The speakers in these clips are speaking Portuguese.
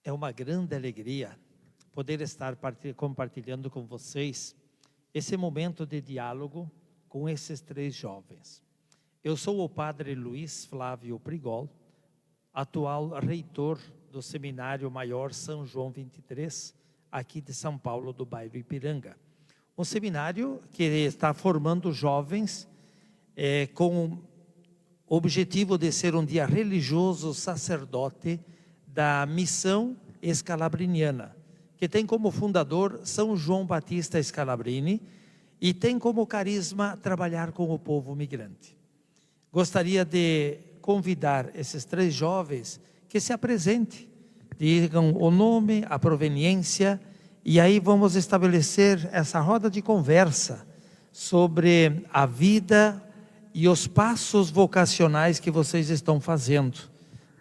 É uma grande alegria poder estar compartilhando com vocês esse momento de diálogo com esses três jovens. Eu sou o padre Luiz Flávio Prigol, atual reitor do Seminário Maior São João 23, aqui de São Paulo, do bairro Ipiranga. Um seminário que está formando jovens com o objetivo de ser um dia religioso sacerdote da missão escalabriniana, que tem como fundador São João Batista Scalabrini e tem como carisma trabalhar com o povo migrante. Gostaria de convidar esses três jovens que se apresentem, digam o nome, a proveniência, e aí vamos estabelecer essa roda de conversa sobre a vida e os passos vocacionais que vocês estão fazendo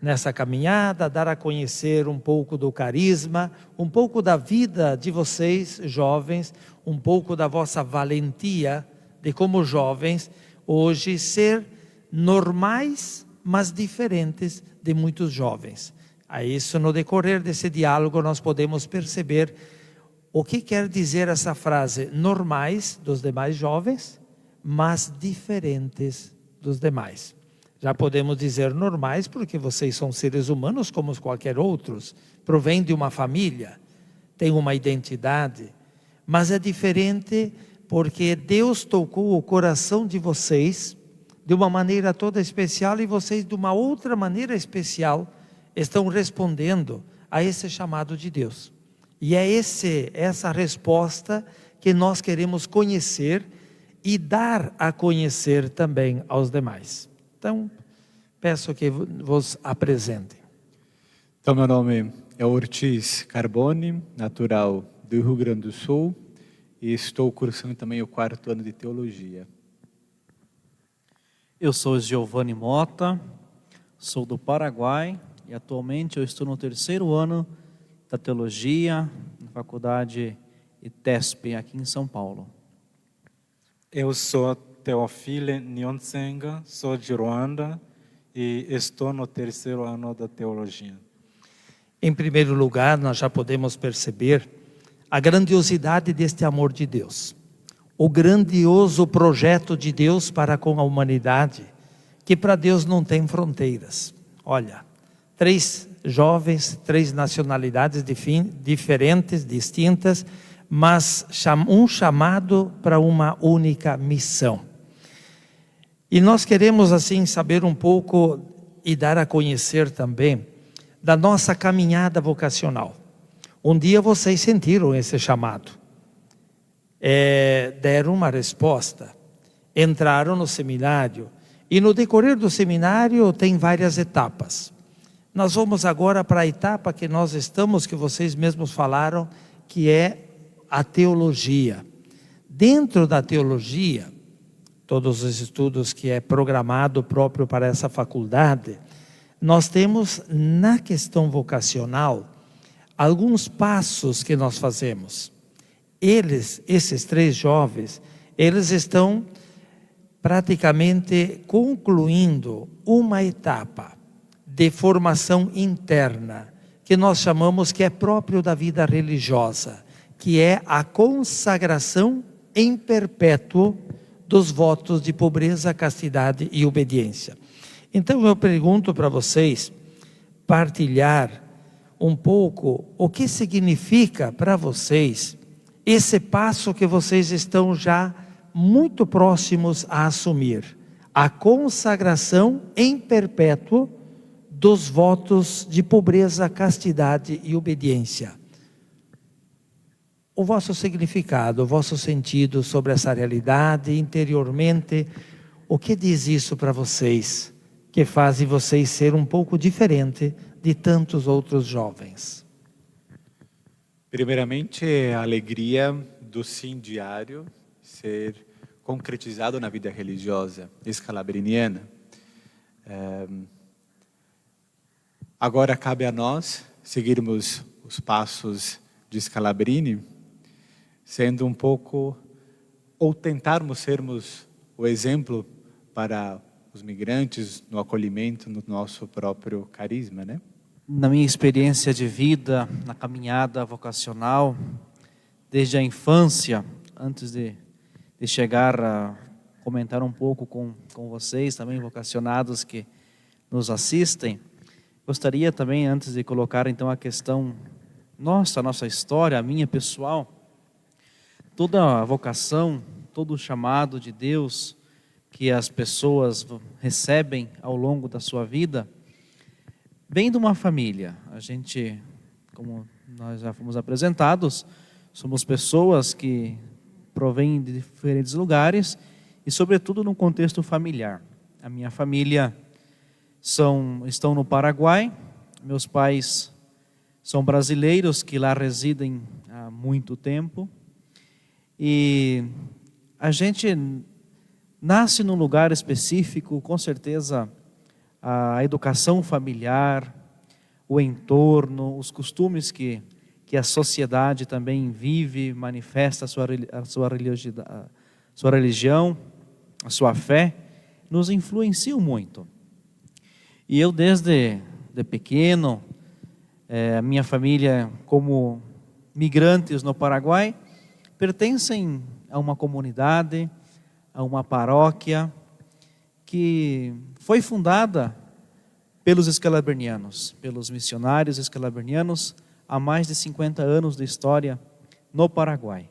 nessa caminhada, dar a conhecer um pouco do carisma, um pouco da vida de vocês, jovens, um pouco da vossa valentia de como jovens, hoje ser normais, mas diferentes de muitos jovens. A isso, no decorrer desse diálogo, nós podemos perceber o que quer dizer essa frase, normais dos demais jovens, mas diferentes dos demais. Já podemos dizer normais porque vocês são seres humanos como qualquer outros, provêm de uma família, têm uma identidade, mas é diferente porque Deus tocou o coração de vocês de uma maneira toda especial e vocês de uma outra maneira especial estão respondendo a esse chamado de Deus. E é essa resposta que nós queremos conhecer e dar a conhecer também aos demais. Então, peço que vos apresentem. Então, meu nome é Ortiz Carboni, natural do Rio Grande do Sul, e estou cursando também o 4º ano de Teologia. Eu sou Giovanni Mota, sou do Paraguai e atualmente eu estou no 3º ano da Teologia, na Faculdade ITESP, aqui em São Paulo. Eu sou Teofile Nyonsenga, sou de Ruanda e estou no 3º ano da Teologia. Em primeiro lugar, nós já podemos perceber a grandiosidade deste amor de Deus. O grandioso projeto de Deus para com a humanidade, que para Deus não tem fronteiras. Olha, 3 jovens, 3 nacionalidades diferentes, distintas, mas um chamado para uma única missão. E nós queremos assim saber um pouco e dar a conhecer também da nossa caminhada vocacional. Um dia vocês sentiram esse chamado, deram uma resposta, entraram no seminário e no decorrer do seminário tem várias etapas. Nós vamos agora para a etapa que nós estamos, que vocês mesmos falaram, que é a teologia. Dentro da teologia, todos os estudos que é programado próprio para essa faculdade, nós temos na questão vocacional alguns passos que nós fazemos. Esses 3 jovens, eles estão praticamente concluindo uma etapa de formação interna, que nós chamamos que é próprio da vida religiosa, que é a consagração em perpétuo dos votos de pobreza, castidade e obediência. Então eu pergunto para vocês partilhar um pouco o que significa para vocês esse passo que vocês estão já muito próximos a assumir, a consagração em perpétuo dos votos de pobreza, castidade e obediência. O vosso significado, o vosso sentido sobre essa realidade interiormente, o que diz isso para vocês, que fazem vocês ser um pouco diferente de tantos outros jovens? Primeiramente, a alegria do sim diário ser concretizado na vida religiosa escalabriniana. Agora cabe a nós seguirmos os passos de Scalabrini, sendo um pouco, ou tentarmos sermos o exemplo para os migrantes no acolhimento, no nosso próprio carisma, né? na minha experiência de vida, na caminhada vocacional, desde a infância, antes de chegar a comentar um pouco com vocês, também vocacionados que nos assistem, gostaria também, antes de colocar então a questão nossa história, a minha pessoal, toda a vocação, todo o chamado de Deus que as pessoas recebem ao longo da sua vida, vem de uma família. A gente, como nós já fomos apresentados, somos pessoas que provêm de diferentes lugares e, sobretudo, num contexto familiar. A minha família estão no Paraguai, meus pais são brasileiros que lá residem há muito tempo, e a gente nasce num lugar específico, com certeza a educação familiar, o entorno, os costumes que a sociedade também vive, manifesta a sua religião, a sua fé, nos influenciam muito. E eu desde pequeno, a minha família como migrantes no Paraguai, pertencem a uma comunidade, a uma paróquia que foi fundada pelos escalabrinianos, pelos missionários escalabrinianos, há mais de 50 anos de história no Paraguai.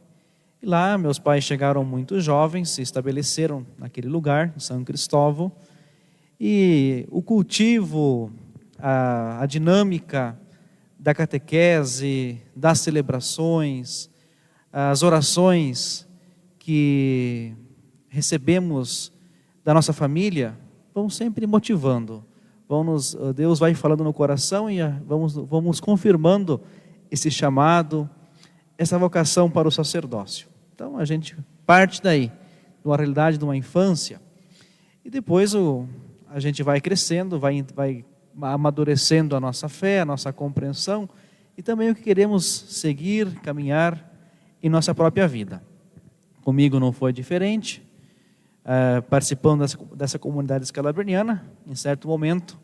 E lá meus pais chegaram muito jovens, se estabeleceram naquele lugar, em São Cristóvão, e o cultivo, a dinâmica da catequese, das celebrações, as orações que recebemos da nossa família vão sempre motivando. Deus vai falando no coração e vamos confirmando esse chamado, essa vocação para o sacerdócio. Então a gente parte daí, de uma realidade de uma infância, e depois a gente vai crescendo, vai amadurecendo a nossa fé, a nossa compreensão, e também o que queremos seguir, caminhar em nossa própria vida. Comigo não foi diferente. Participando dessa comunidade escalabriniana, em certo momento,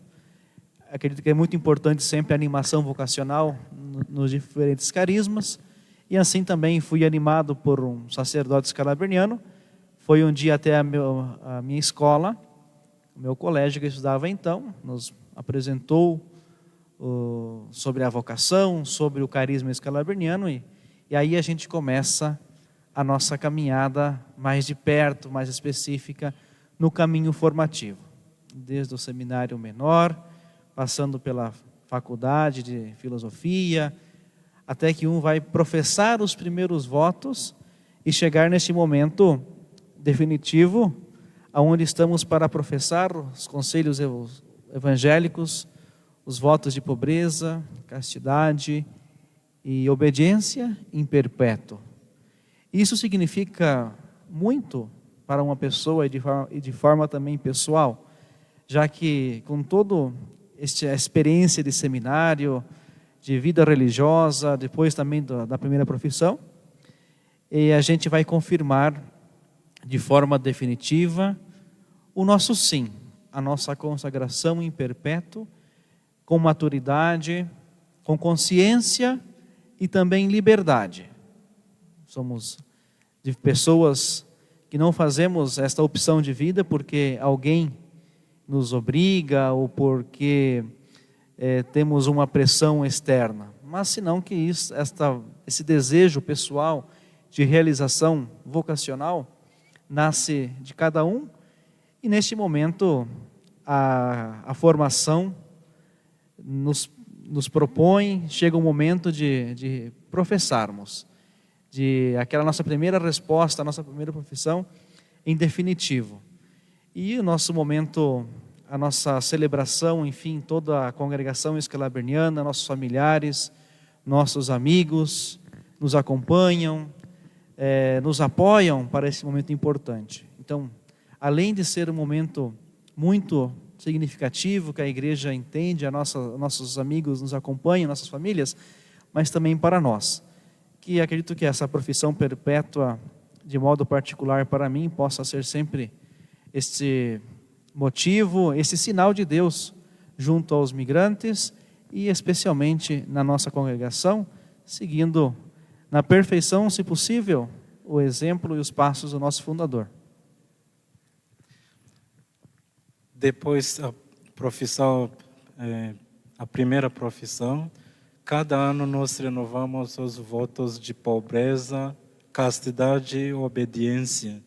acredito que é muito importante sempre a animação vocacional nos diferentes carismas, e assim também fui animado por um sacerdote escalabriniano. Foi um dia até a minha escola, o meu colégio que eu estudava então, nos apresentou sobre a vocação, sobre o carisma escalabriniano, e aí a gente começa a nossa caminhada mais de perto, mais específica, no caminho formativo. Desde o seminário menor, passando pela faculdade de filosofia, até que um vai professar os primeiros votos e chegar neste momento definitivo, onde estamos para professar os conselhos evangélicos, os votos de pobreza, castidade e obediência em perpétuo. Isso significa muito para uma pessoa e de forma também pessoal, já que com toda esta experiência de seminário, de vida religiosa, depois também da primeira profissão, e a gente vai confirmar de forma definitiva o nosso sim, a nossa consagração em perpétuo, com maturidade, com consciência e também liberdade. Somos de pessoas que não fazemos esta opção de vida porque alguém nos obriga ou porque temos uma pressão externa, mas senão que esse desejo pessoal de realização vocacional nasce de cada um, e neste momento a formação nos propõe, chega o momento de professarmos, de aquela nossa primeira resposta, a nossa primeira profissão em definitivo. E o nosso momento, a nossa celebração, enfim, toda a congregação escalabriniana, nossos familiares, nossos amigos, nos acompanham, nos apoiam para esse momento importante. Então, além de ser um momento muito significativo, que a igreja entende, nossos amigos nos acompanham, nossas famílias, mas também para nós, que acredito que essa profissão perpétua, de modo particular para mim, possa ser sempre este motivo, esse sinal de Deus junto aos migrantes e especialmente na nossa congregação, seguindo na perfeição, se possível, o exemplo e os passos do nosso fundador. Depois a primeira profissão, cada ano nós renovamos os votos de pobreza, castidade e obediência.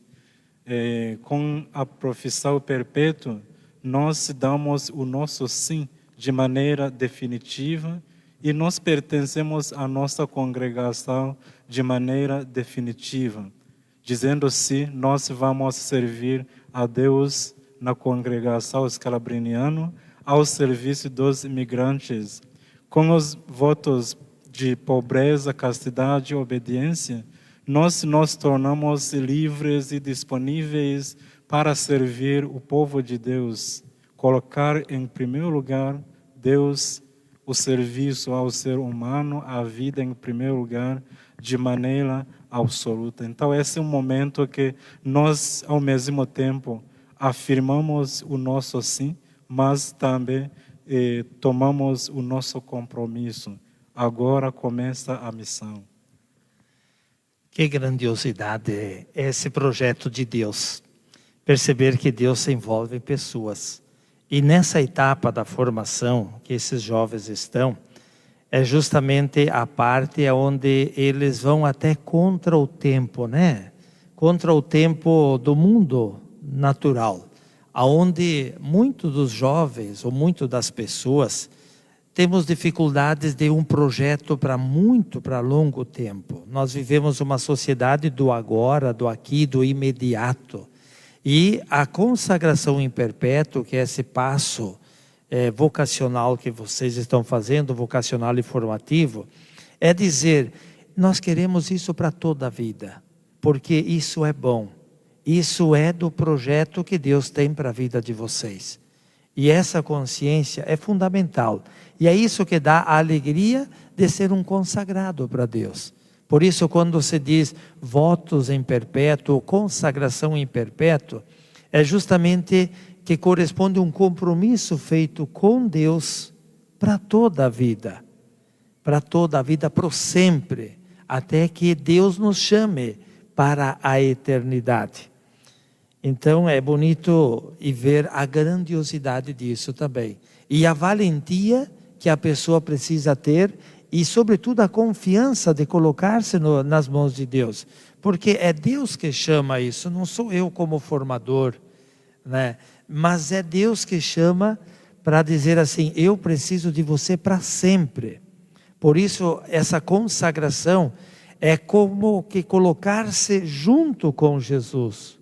Com a profissão perpétua, nós damos o nosso sim de maneira definitiva e nós pertencemos à nossa congregação de maneira definitiva, dizendo sim, nós vamos servir a Deus na congregação escalabriniana ao serviço dos imigrantes. Com os votos de pobreza, castidade e obediência, nós nos tornamos livres e disponíveis para servir o povo de Deus, colocar em primeiro lugar Deus, o serviço ao ser humano, a vida em primeiro lugar, de maneira absoluta. Então, esse é um momento que nós, ao mesmo tempo, afirmamos o nosso sim, mas também tomamos o nosso compromisso. Agora começa a missão. Que grandiosidade é esse projeto de Deus. Perceber que Deus se envolve em pessoas. E nessa etapa da formação que esses jovens estão, é justamente a parte onde eles vão até contra o tempo, né? Contra o tempo do mundo natural, aonde muitos dos jovens ou muitas das pessoas temos dificuldades de um projeto para longo tempo. Nós vivemos uma sociedade do agora, do aqui, do imediato. E a consagração em perpétuo, que é esse passo vocacional que vocês estão fazendo, vocacional e formativo, é dizer, nós queremos isso para toda a vida, porque isso é bom. Isso é do projeto que Deus tem para a vida de vocês. E essa consciência é fundamental. E é isso que dá a alegria de ser um consagrado para Deus. Por isso, quando se diz votos em perpétuo, consagração em perpétuo, é justamente que corresponde a um compromisso feito com Deus para toda a vida. Para toda a vida, para sempre. Até que Deus nos chame para a eternidade. Então é bonito e ver a grandiosidade disso também. E a valentia que a pessoa precisa ter e sobretudo a confiança de colocar-se nas mãos de Deus. Porque é Deus que chama isso, não sou eu como formador, né? Mas é Deus que chama para dizer assim, eu preciso de você para sempre. Por isso essa consagração é como que colocar-se junto com Jesus.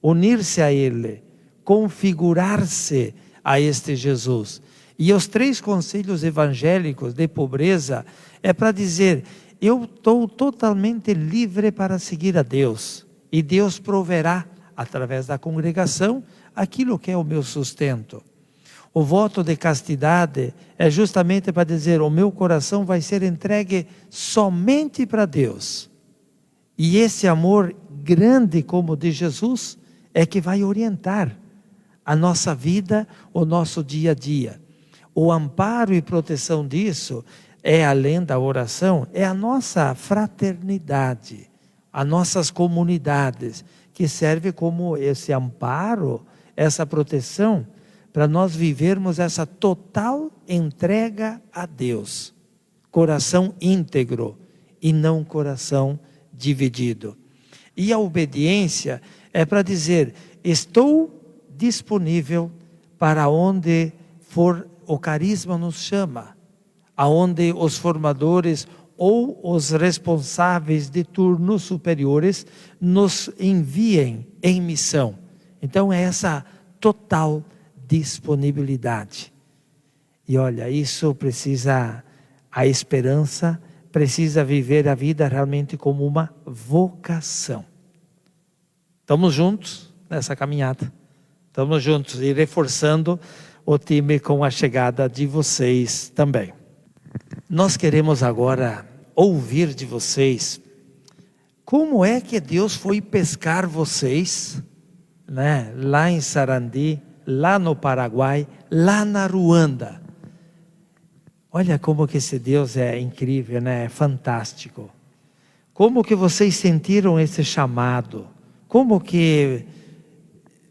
Unir-se a Ele, configurar-se a este Jesus. E os 3 conselhos evangélicos de pobreza é para dizer, eu estou totalmente livre para seguir a Deus. E Deus proverá, através da congregação, aquilo que é o meu sustento. O voto de castidade é justamente para dizer, o meu coração vai ser entregue somente para Deus. E esse amor grande como o de Jesus, é que vai orientar a nossa vida, o nosso dia a dia. O amparo e proteção disso é, além da oração, é a nossa fraternidade, as nossas comunidades, que serve como esse amparo, essa proteção, para nós vivermos essa total entrega a Deus. Coração íntegro e não coração dividido. E a obediência é para dizer, estou disponível para onde for o carisma nos chama, aonde os formadores ou os responsáveis de turnos superiores nos enviem em missão. Então é essa total disponibilidade. E olha, isso precisa, a esperança precisa viver a vida realmente como uma vocação. Estamos juntos nessa caminhada. Estamos juntos e reforçando o time com a chegada de vocês também. Nós queremos agora ouvir de vocês como é que Deus foi pescar vocês, né? Lá em Sarandi, lá no Paraguai, lá na Ruanda. Olha como que esse Deus é incrível, né? É fantástico. Como que vocês sentiram esse chamado? Como que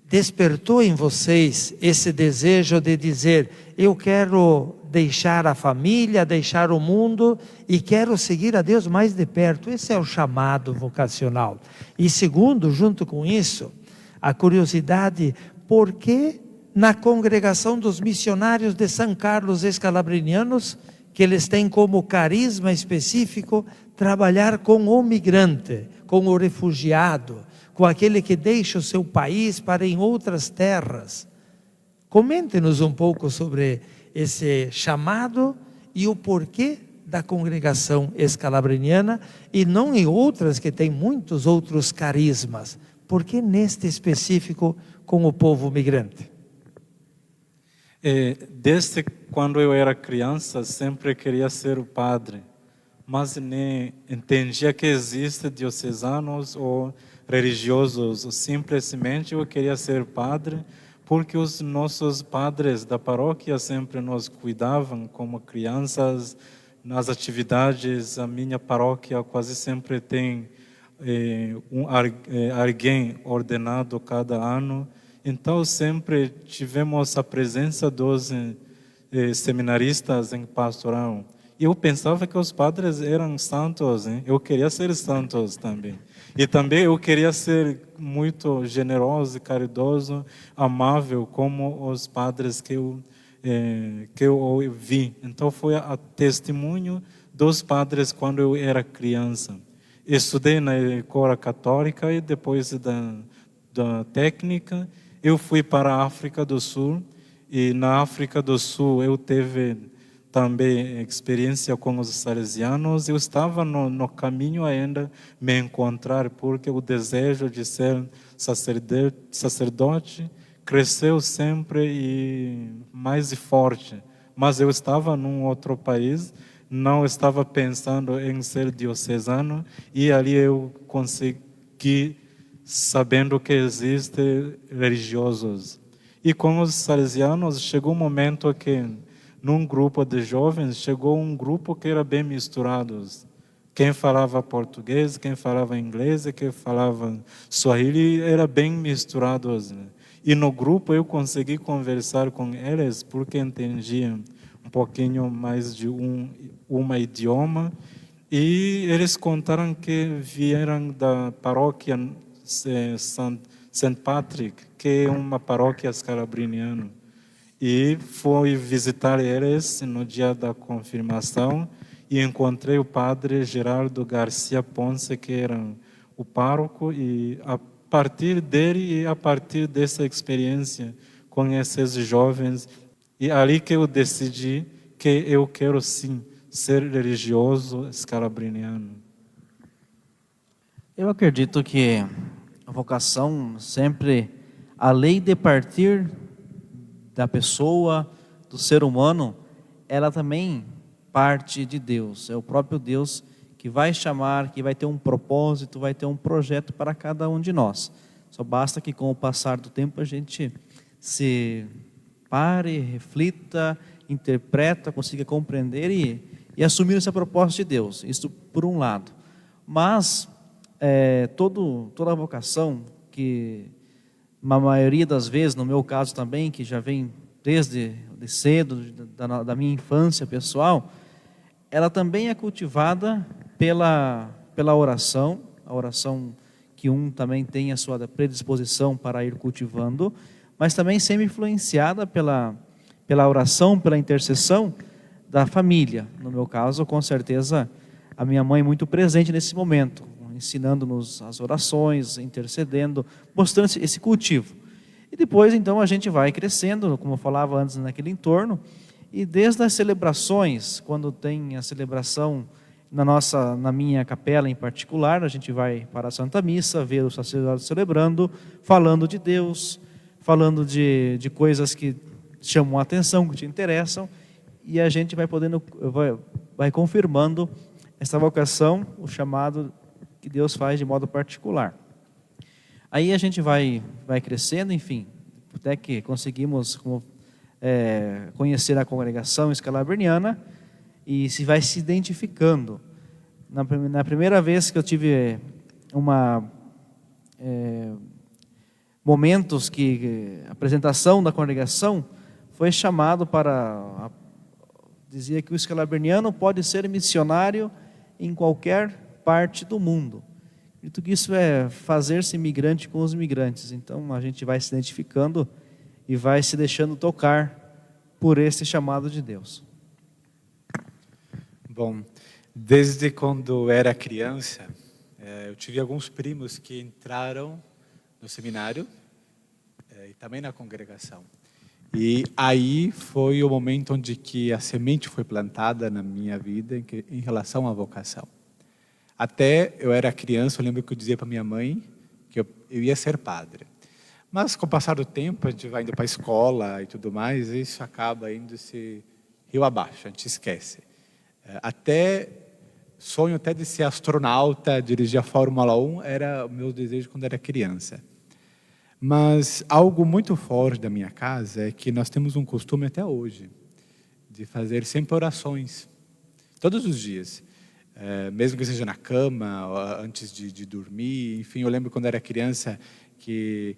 despertou em vocês esse desejo de dizer, eu quero deixar a família, deixar o mundo e quero seguir a Deus mais de perto? Esse é o chamado vocacional. E segundo, junto com isso, a curiosidade, por que na congregação dos missionários de São Carlos Escalabrinianos, que eles têm como carisma específico trabalhar com o migrante, com o refugiado, com aquele que deixa o seu país para em outras terras? Comente-nos um pouco sobre esse chamado e o porquê da congregação escalabriniana e não em outras que têm muitos outros carismas. Por que neste específico com o povo migrante? Desde quando eu era criança, sempre queria ser o padre, mas nem entendia que existe diocesanos ou religiosos. Simplesmente eu queria ser padre, porque os nossos padres da paróquia sempre nos cuidavam como crianças. Nas atividades, a minha paróquia quase sempre tem alguém ordenado cada ano. Então sempre tivemos a presença dos seminaristas em pastoral. Eu pensava que os padres eram santos, hein? Eu queria ser santos também. E também eu queria ser muito generoso, caridoso, amável, como os padres que eu vi. Então foi a testemunho dos padres quando eu era criança. Estudei na escola católica e depois da técnica, eu fui para a África do Sul. E na África do Sul eu tive também experiência com os salesianos. Eu estava no caminho ainda me encontrar, porque o desejo de ser sacerdote cresceu sempre e mais forte. Mas eu estava num outro país, não estava pensando em ser diocesano, e ali eu consegui, sabendo que existem religiosos. E com os salesianos chegou um momento que num grupo de jovens, chegou um grupo que era bem misturados. Quem falava português, quem falava inglês, quem falava swahili, era bem misturados. Né? E no grupo eu consegui conversar com eles, porque entendiam um pouquinho mais de um idioma. E eles contaram que vieram da paróquia St. Patrick, que é uma paróquia escalabriniana. E fui visitar eles no dia da confirmação e encontrei o padre Gerardo Garcia Ponce, que era o pároco, e a partir dele e a partir dessa experiência com esses jovens, e ali que eu decidi que eu quero sim ser religioso escalabriniano. Eu acredito que a vocação sempre, além de partir da pessoa, do ser humano, ela também parte de Deus. É o próprio Deus que vai chamar, que vai ter um propósito, vai ter um projeto para cada um de nós. Só basta que com o passar do tempo a gente se pare, reflita, interpreta, consiga compreender e assumir essa proposta de Deus. Isso por um lado. Mas toda a vocação que, na maioria das vezes, no meu caso também, que já vem desde cedo, da minha infância pessoal, ela também é cultivada pela oração, a oração que também tem a sua predisposição para ir cultivando, mas também sempre influenciada pela oração, pela intercessão da família. No meu caso, com certeza, a minha mãe muito presente nesse momento, ensinando-nos as orações, intercedendo, mostrando esse cultivo. E depois, então, a gente vai crescendo, como eu falava antes, naquele entorno, e desde as celebrações, quando tem a celebração na minha capela em particular, a gente vai para a Santa Missa, ver o sacerdote celebrando, falando de Deus, falando de coisas que chamam a atenção, que te interessam, e a gente vai confirmando essa vocação, o chamado que Deus faz de modo particular. Aí a gente vai crescendo, enfim, até que conseguimos conhecer a congregação escalabriniana, e se vai se identificando. Na primeira vez que eu tive momentos que a apresentação da congregação foi chamado dizia que o escalabriniano pode ser missionário em qualquer parte do mundo. Acredito que isso é fazer-se imigrante com os imigrantes. Então a gente vai se identificando e vai se deixando tocar por esse chamado de Deus. Bom, desde quando era criança, eu tive alguns primos que entraram no seminário e também na congregação. E aí foi o momento onde que a semente foi plantada na minha vida em relação à vocação. Até eu era criança, eu lembro que eu dizia para minha mãe que eu ia ser padre. Mas com o passar do tempo, a gente vai indo para a escola e tudo mais, e isso acaba indo-se rio abaixo, a gente esquece. Sonho até de ser astronauta, dirigir a Fórmula 1, era o meu desejo quando era criança. Mas algo muito forte da minha casa é que nós temos um costume até hoje de fazer sempre orações, todos os dias. Mesmo que seja na cama, antes de dormir. Enfim, eu lembro quando era criança que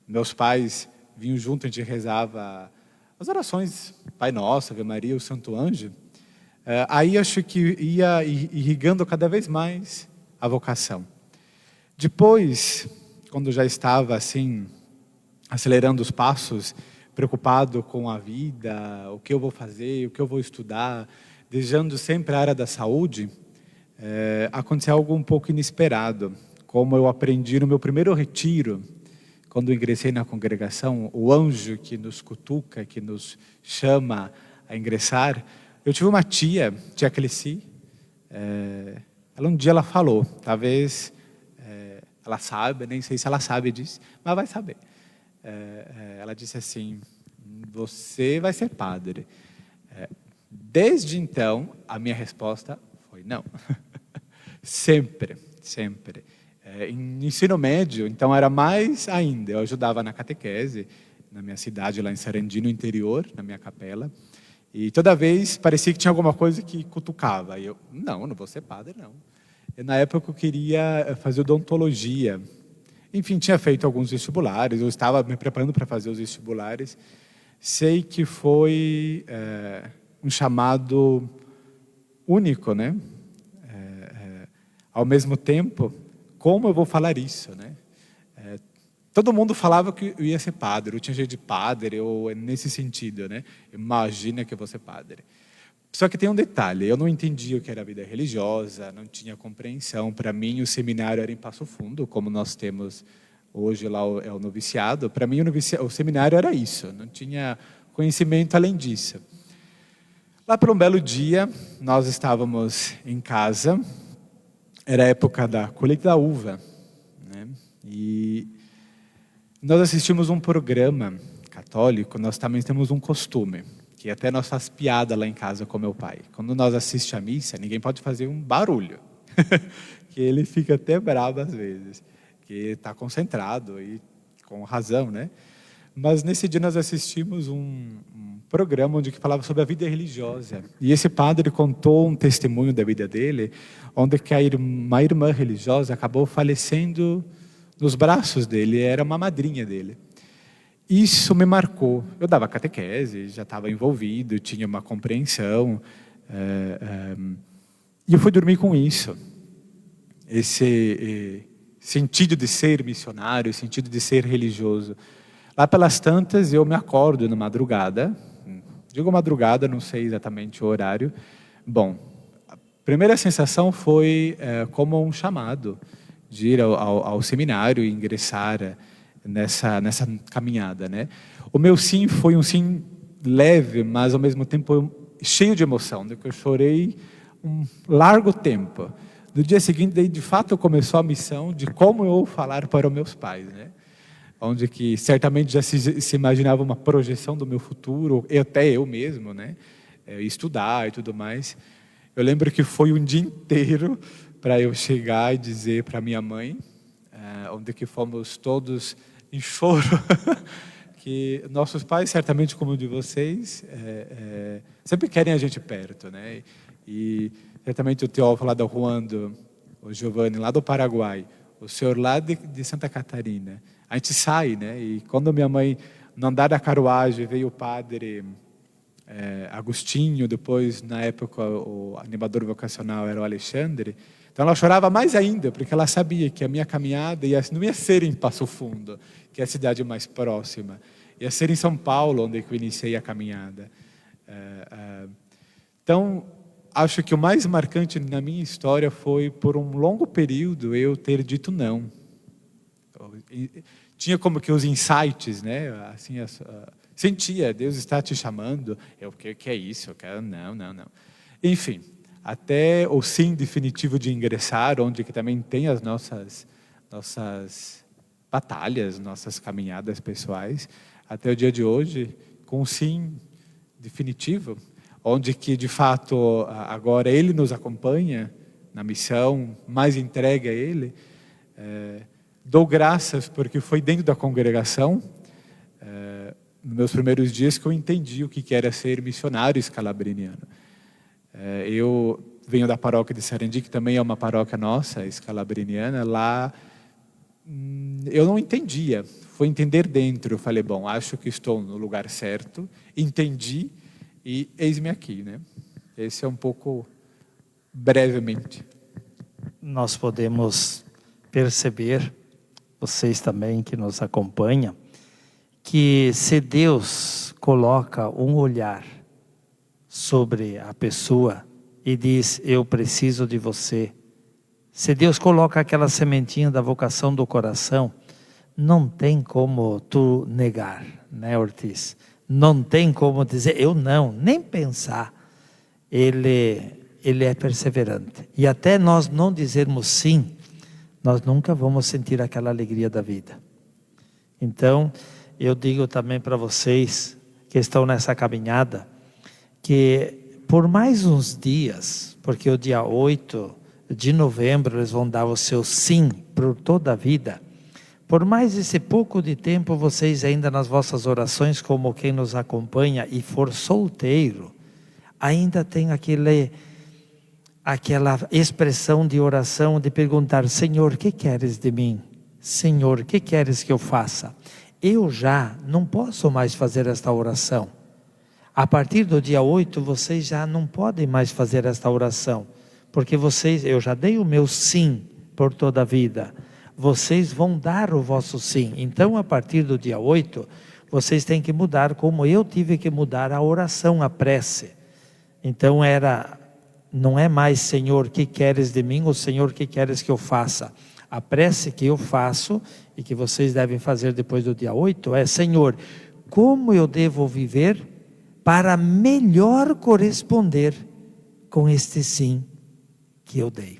meus pais vinham junto, a gente rezava as orações Pai Nosso, Ave Maria, o Santo Anjo. Aí acho que ia irrigando cada vez mais a vocação. Depois, quando já estava assim, acelerando os passos, preocupado com a vida, o que eu vou fazer, o que eu vou estudar, desejando sempre a área da saúde, aconteceu algo um pouco inesperado. Como eu aprendi no meu primeiro retiro, quando ingressei na congregação, o anjo que nos cutuca, que nos chama a ingressar, eu tive uma tia Cleci, ela um dia ela falou, talvez ela saiba, nem sei se ela sabe disso, mas vai saber. Ela disse assim, você vai ser padre. Desde então, a minha resposta foi não. Sempre. Em ensino médio, então era mais ainda. Eu ajudava na catequese, na minha cidade, lá em Sarandi, no interior, na minha capela. E toda vez parecia que tinha alguma coisa que cutucava. E eu, não vou ser padre, não. E, na época eu queria fazer odontologia. Enfim, tinha feito alguns vestibulares, eu estava me preparando para fazer os vestibulares. Sei que foi um chamado único, né? Ao mesmo tempo, como eu vou falar isso, né? Todo mundo falava que eu ia ser padre, eu tinha jeito de padre, ou nesse sentido, né? Imagina que eu vou ser padre. Só que tem um detalhe, eu não entendia o que era a vida religiosa, não tinha compreensão. Para mim, o seminário era em Passo Fundo, como nós temos hoje lá é o noviciado. Para mim, o seminário era isso, não tinha conhecimento além disso. Lá por um belo dia, nós estávamos em casa, era a época da colheita da uva, né? E nós assistimos um programa católico, nós também temos um costume, que até nós faz piada lá em casa com meu pai. Quando nós assistimos a missa, ninguém pode fazer um barulho, que ele fica até bravo às vezes, que está concentrado e com razão, né? Mas nesse dia nós assistimos um programa onde que falava sobre a vida religiosa. E esse padre contou um testemunho da vida dele, onde que uma irmã religiosa acabou falecendo nos braços dele, era uma madrinha dele. Isso me marcou. Eu dava catequese, já estava envolvido, tinha uma compreensão. E eu fui dormir com isso. Esse sentido de ser missionário, sentido de ser religioso. Lá pelas tantas, eu me acordo na madrugada. Digo madrugada, não sei exatamente o horário. Bom, a primeira sensação foi como um chamado de ir ao seminário e ingressar nessa caminhada, né? O meu sim foi um sim leve, mas ao mesmo tempo cheio de emoção, que eu chorei um largo tempo. No dia seguinte, daí, de fato, começou a missão de como eu vou falar para os meus pais, né? Onde que certamente já se imaginava uma projeção do meu futuro, até eu mesmo, né? Estudar e tudo mais. Eu lembro que foi um dia inteiro para eu chegar e dizer para minha mãe, onde que fomos todos em choro, que nossos pais, certamente como o de vocês, sempre querem a gente perto, né? E certamente o Teófilo lá da Ruanda, o Giovanni lá do Paraguai, o senhor lá de Santa Catarina. A gente sai, né? E quando minha mãe, no andar da carruagem, veio o padre Agostinho, depois, na época, o animador vocacional era o Alexandre. Então ela chorava mais ainda, porque ela sabia que a minha caminhada não ia ser em Passo Fundo, que é a cidade mais próxima, ia ser em São Paulo, onde eu iniciei a caminhada. Então, acho que o mais marcante na minha história foi, por um longo período, eu ter dito não. Tinha como que os insights, né? Assim, sentia, Deus está te chamando. O que é isso? Eu quero, não. Enfim, até o sim definitivo de ingressar, onde que também tem as nossas batalhas, nossas caminhadas pessoais, até o dia de hoje, com o sim definitivo, onde que, de fato, agora Ele nos acompanha na missão, mais entregue a Ele. Dou graças porque foi dentro da congregação, nos meus primeiros dias, que eu entendi o que era ser missionário escalabriniano. Eu venho da paróquia de Sarandi, que também é uma paróquia nossa, escalabriniana. Lá eu não entendia, foi entender dentro. Eu falei, bom, acho que estou no lugar certo, entendi e eis-me aqui, né? Esse é um pouco brevemente. Nós podemos perceber, vocês também que nos acompanham, que se Deus coloca um olhar sobre a pessoa e diz, eu preciso de você. Se Deus coloca aquela sementinha da vocação do coração, não tem como tu negar, né, Ortiz? Não tem como dizer, eu não, nem pensar. Ele é perseverante. E até nós não dizermos sim, nós nunca vamos sentir aquela alegria da vida. Então, eu digo também para vocês que estão nessa caminhada, que por mais uns dias, porque o dia 8 de novembro eles vão dar o seu sim por toda a vida, por mais esse pouco de tempo, vocês ainda nas vossas orações, como quem nos acompanha e for solteiro, ainda tem aquela expressão de oração de perguntar, Senhor, o que queres de mim? Senhor, o que queres que eu faça? Eu já não posso mais fazer esta oração. A partir do dia 8, vocês já não podem mais fazer esta oração, porque eu já dei o meu sim por toda a vida. Vocês vão dar o vosso sim. Então, a partir do dia 8, vocês têm que mudar, como eu tive que mudar a oração, a prece. Então, não é mais, Senhor, o que queres de mim? Ou Senhor, o que queres que eu faça? A prece que eu faço e que vocês devem fazer depois do dia 8 é, Senhor, como eu devo viver para melhor corresponder com este sim que eu dei?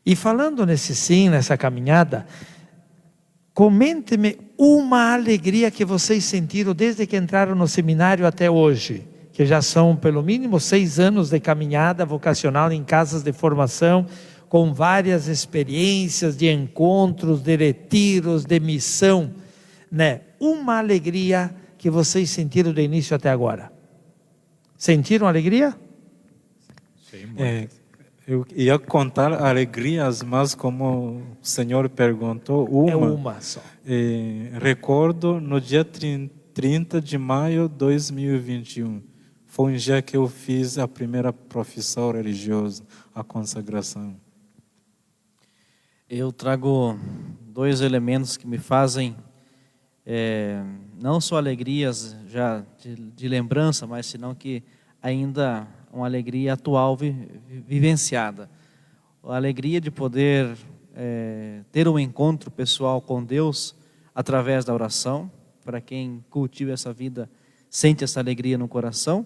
E falando nesse sim, nessa caminhada, comente-me uma alegria que vocês sentiram desde que entraram no seminário até hoje, que já são pelo mínimo 6 anos de caminhada vocacional em casas de formação, com várias experiências de encontros, de retiros, de missão, né? Uma alegria que vocês sentiram do início até agora. Sentiram alegria? Sim, eu ia contar alegrias, mas como o senhor perguntou, É uma só. Recordo no dia 30 de maio de 2021. Foi um dia que eu fiz a primeira profissão religiosa, a consagração. Eu trago 2 elementos que me fazem não só alegrias já de lembrança, mas senão que ainda uma alegria atual vivenciada. A alegria de poder ter um encontro pessoal com Deus através da oração. Para quem cultiva essa vida, sente essa alegria no coração.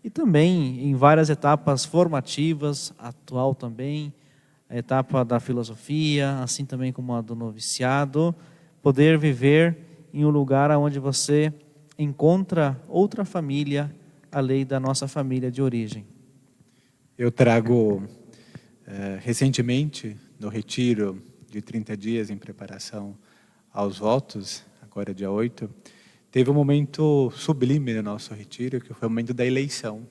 E também em várias etapas formativas, atual também, a etapa da filosofia, assim também como a do noviciado, poder viver em um lugar onde você encontra outra família, além da nossa família de origem. Eu trago, recentemente, no retiro de 30 dias em preparação aos votos, agora dia 8, teve um momento sublime no nosso retiro, que foi o momento da eleição,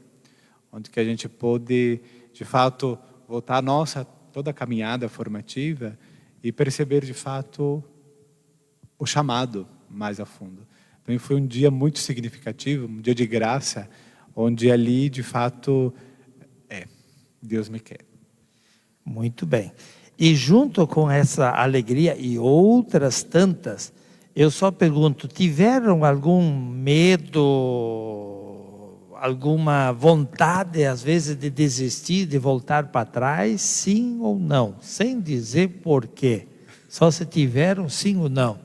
onde que a gente pôde, de fato, voltar a nossa toda a caminhada formativa e perceber, de fato, o chamado mais a fundo. Para mim foi um dia muito significativo, um dia de graça, onde ali, de fato, Deus me quer. Muito bem. E junto com essa alegria e outras tantas, eu só pergunto, tiveram algum medo, alguma vontade, às vezes, de desistir, de voltar para trás? Sim ou não? Sem dizer por quê. Só se tiveram sim ou não.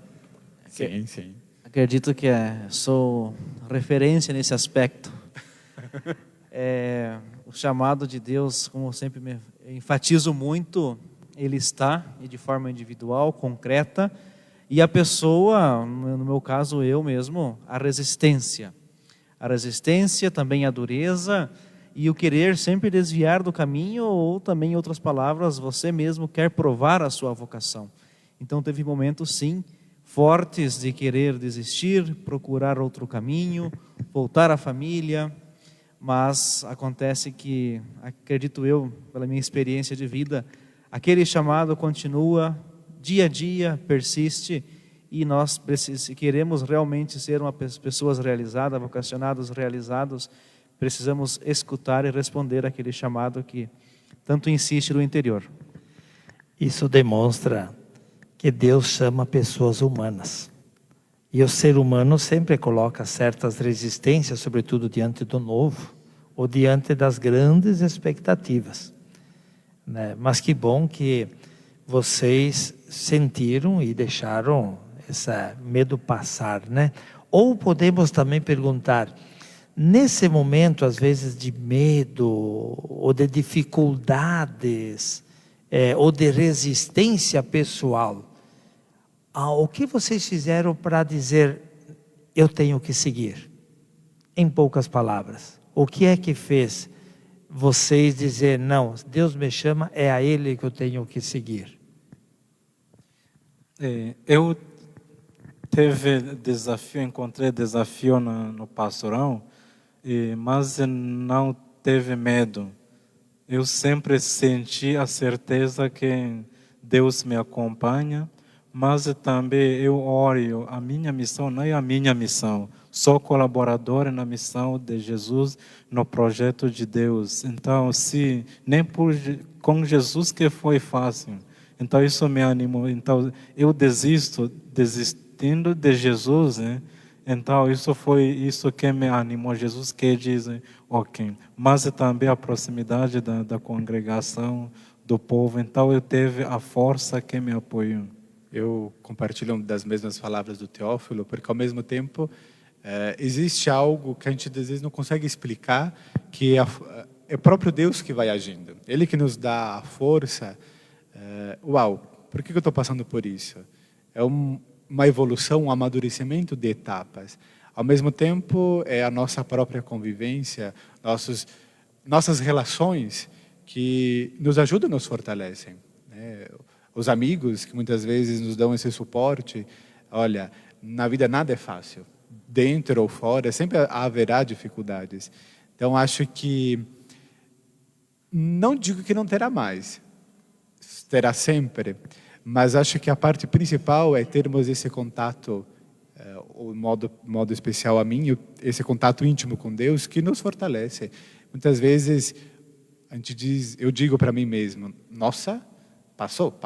Sim, sim. Acredito que sou referência nesse aspecto. O chamado de Deus, como eu sempre me enfatizo muito, ele está, e de forma individual, concreta, e a pessoa, no meu caso eu mesmo, a resistência. A resistência, também a dureza, e o querer sempre desviar do caminho, ou também, em outras palavras, você mesmo quer provar a sua vocação. Então teve momentos, sim, fortes de querer desistir, procurar outro caminho, voltar à família, mas acontece que, acredito eu, pela minha experiência de vida, aquele chamado continua, dia a dia, persiste, e nós queremos realmente ser pessoas realizadas, vocacionados, realizados, precisamos escutar e responder àquele chamado que tanto insiste no interior. Isso demonstra que Deus chama pessoas humanas. E o ser humano sempre coloca certas resistências, sobretudo diante do novo, ou diante das grandes expectativas, né? Mas que bom que vocês sentiram e deixaram esse medo passar, né? Ou podemos também perguntar, nesse momento, às vezes, de medo, ou de dificuldades, ou de resistência pessoal, o que vocês fizeram para dizer, eu tenho que seguir? Em poucas palavras, o que é que fez vocês dizer, não, Deus me chama, é a Ele que eu tenho que seguir? Eu encontrei desafio no pastorão, mas não teve medo. Eu sempre senti a certeza que Deus me acompanha, mas também eu oro, a minha missão não é a minha missão. Sou colaborador na missão de Jesus, no projeto de Deus. Então, se nem com Jesus que foi fácil. Então, isso me animou. Então, eu desistindo de Jesus, né? Então, isso que me animou. Jesus que diz, ok. Mas também a proximidade da congregação, do povo. Então, eu teve a força que me apoiou. Eu compartilho das mesmas palavras do Teófilo, porque ao mesmo tempo existe algo que a gente às vezes não consegue explicar, que é o próprio Deus que vai agindo. Ele que nos dá a força. Uau, por que eu estou passando por isso? É uma evolução, um amadurecimento de etapas. Ao mesmo tempo, é a nossa própria convivência, nossas relações que nos ajudam e nos fortalecem, né? Os amigos que muitas vezes nos dão esse suporte. Olha, na vida nada é fácil, dentro ou fora, sempre haverá dificuldades. Então, acho que, não digo que não terá mais, terá sempre, mas acho que a parte principal é termos esse contato, o modo especial a mim, esse contato íntimo com Deus, que nos fortalece. Muitas vezes, eu digo para mim mesmo, nossa, passou.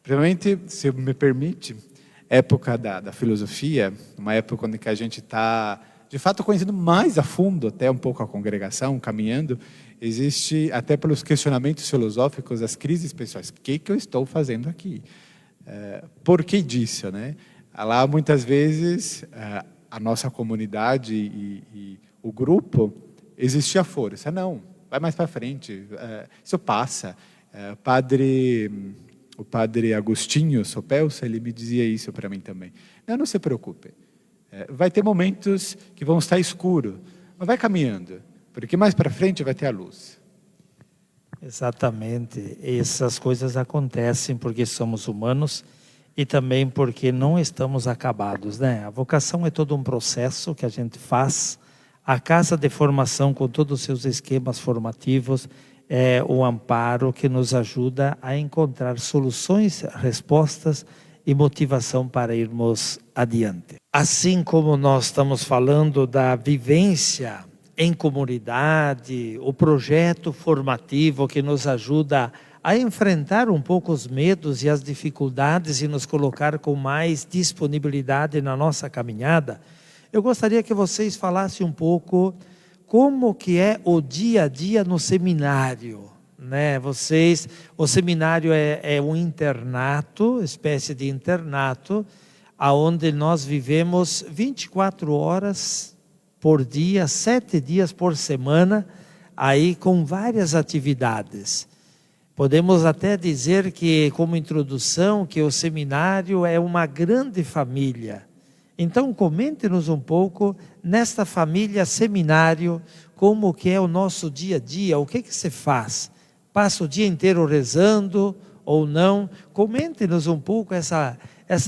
Primeiramente, se me permite, época da filosofia, uma época onde que a gente está, de fato, conhecendo mais a fundo até um pouco a congregação, caminhando, existe, até pelos questionamentos filosóficos, as crises pessoais. O que eu estou fazendo aqui? Por que disso, né? Lá, muitas vezes, a nossa comunidade e o grupo, existia força. Não, vai mais para frente, isso passa. O padre Agostinho Sopelsa, ele me dizia isso para mim também. Não se preocupe. Vai ter momentos que vão estar escuro, mas vai caminhando, porque mais para frente vai ter a luz. Exatamente. Essas coisas acontecem porque somos humanos e também porque não estamos acabados, né? A vocação é todo um processo que a gente faz. A casa de formação, com todos os seus esquemas formativos, é o amparo que nos ajuda a encontrar soluções, respostas e motivação para irmos adiante. Assim como nós estamos falando da vivência em comunidade, o projeto formativo que nos ajuda a enfrentar um pouco os medos e as dificuldades e nos colocar com mais disponibilidade na nossa caminhada, eu gostaria que vocês falassem um pouco como que é o dia a dia no seminário, né? O seminário é um internato, espécie de internato, aonde nós vivemos 24 horas por dia, 7 dias por semana, aí com várias atividades. Podemos até dizer que, como introdução, que o seminário é uma grande família. Então, comente-nos um pouco, nesta família seminário, como que é o nosso dia a dia, o que se faz? Passa o dia inteiro rezando ou não? Comente-nos um pouco essa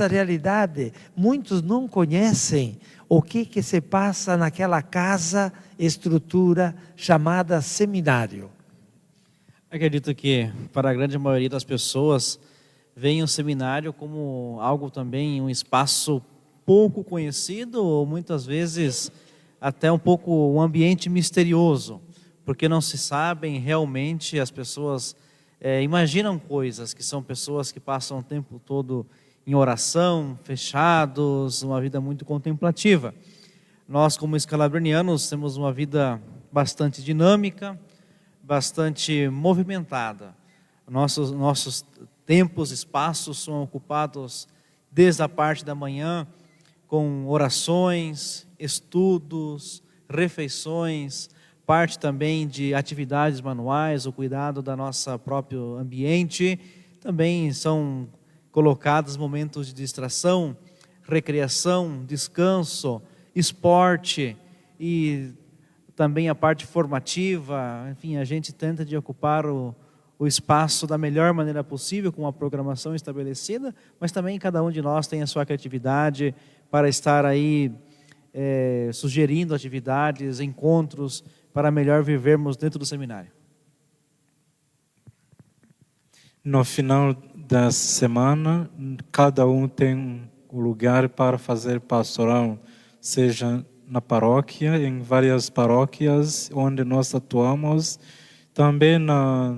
realidade. Muitos não conhecem o que se passa naquela casa, estrutura chamada seminário. Acredito que, para a grande maioria das pessoas, veem o seminário como algo também, um espaço pouco conhecido, ou muitas vezes até um pouco um ambiente misterioso, porque não se sabem realmente, as pessoas imaginam coisas, que são pessoas que passam o tempo todo em oração, fechados, uma vida muito contemplativa. Nós, como escalabrinianos, temos uma vida bastante dinâmica, bastante movimentada. Nossos tempos, espaços são ocupados desde a parte da manhã, com orações, estudos, refeições, parte também de atividades manuais, o cuidado da nossa próprio ambiente. Também são colocados momentos de distração, recreação, descanso, esporte e também a parte formativa. Enfim, a gente tenta de ocupar o espaço da melhor maneira possível, com uma programação estabelecida, mas também cada um de nós tem a sua criatividade para estar aí sugerindo atividades, encontros, para melhor vivermos dentro do seminário. No final da semana, cada um tem um lugar para fazer pastoral, seja na paróquia, em várias paróquias onde nós atuamos, também na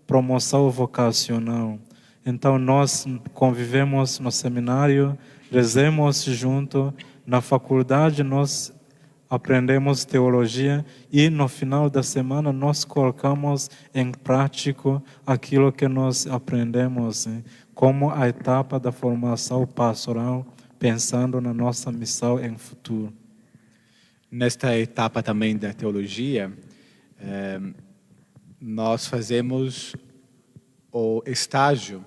promoção vocacional. Então nós convivemos no seminário, rezemos junto, na faculdade nós aprendemos teologia e no final da semana nós colocamos em prática aquilo que nós aprendemos, como a etapa da formação pastoral, pensando na nossa missão em futuro. Nesta etapa também da teologia, nós fazemos o estágio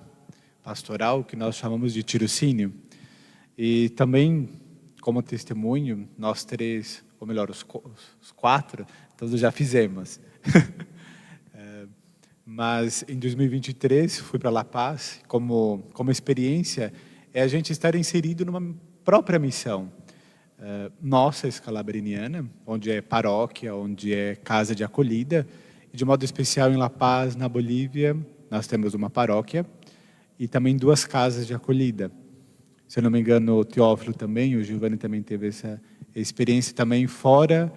pastoral, que nós chamamos de tirocínio. E também, como testemunho, nós três, ou melhor, os quatro, todos já fizemos. Mas em 2023, fui para La Paz, como experiência, é a gente estar inserido numa própria missão. Nossa escalabriniana, onde é paróquia, onde é casa de acolhida, e de modo especial em La Paz, na Bolívia, nós temos uma paróquia e também 2 casas de acolhida. Se eu não me engano, o Teófilo também, o Giovanni também teve essa experiência também fora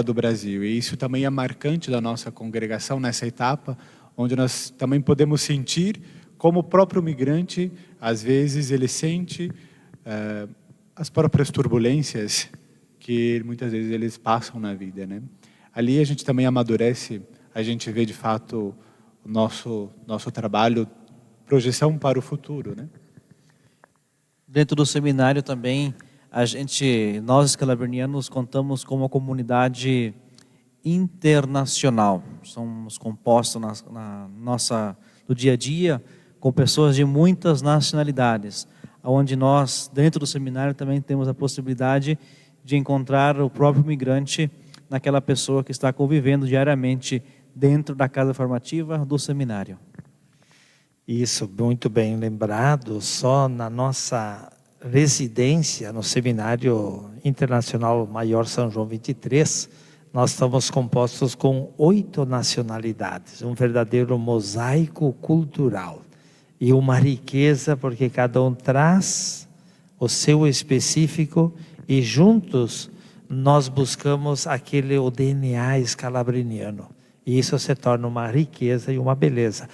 do Brasil. E isso também é marcante da nossa congregação nessa etapa, onde nós também podemos sentir como o próprio migrante, às vezes, ele sente as próprias turbulências que muitas vezes eles passam na vida, né? Ali a gente também amadurece, a gente vê de fato o nosso trabalho, projeção para o futuro, né? Dentro do seminário também, nós escalabrinianos contamos com uma comunidade internacional. Somos compostos no dia a dia com pessoas de muitas nacionalidades, onde nós, dentro do seminário, também temos a possibilidade de encontrar o próprio migrante naquela pessoa que está convivendo diariamente dentro da casa formativa do seminário. Isso, muito bem lembrado. Só na nossa residência no Seminário Internacional Maior São João 23, nós estamos compostos com 8 nacionalidades, um verdadeiro mosaico cultural e uma riqueza, porque cada um traz o seu específico e juntos nós buscamos o DNA escalabriniano, e isso se torna uma riqueza e uma beleza.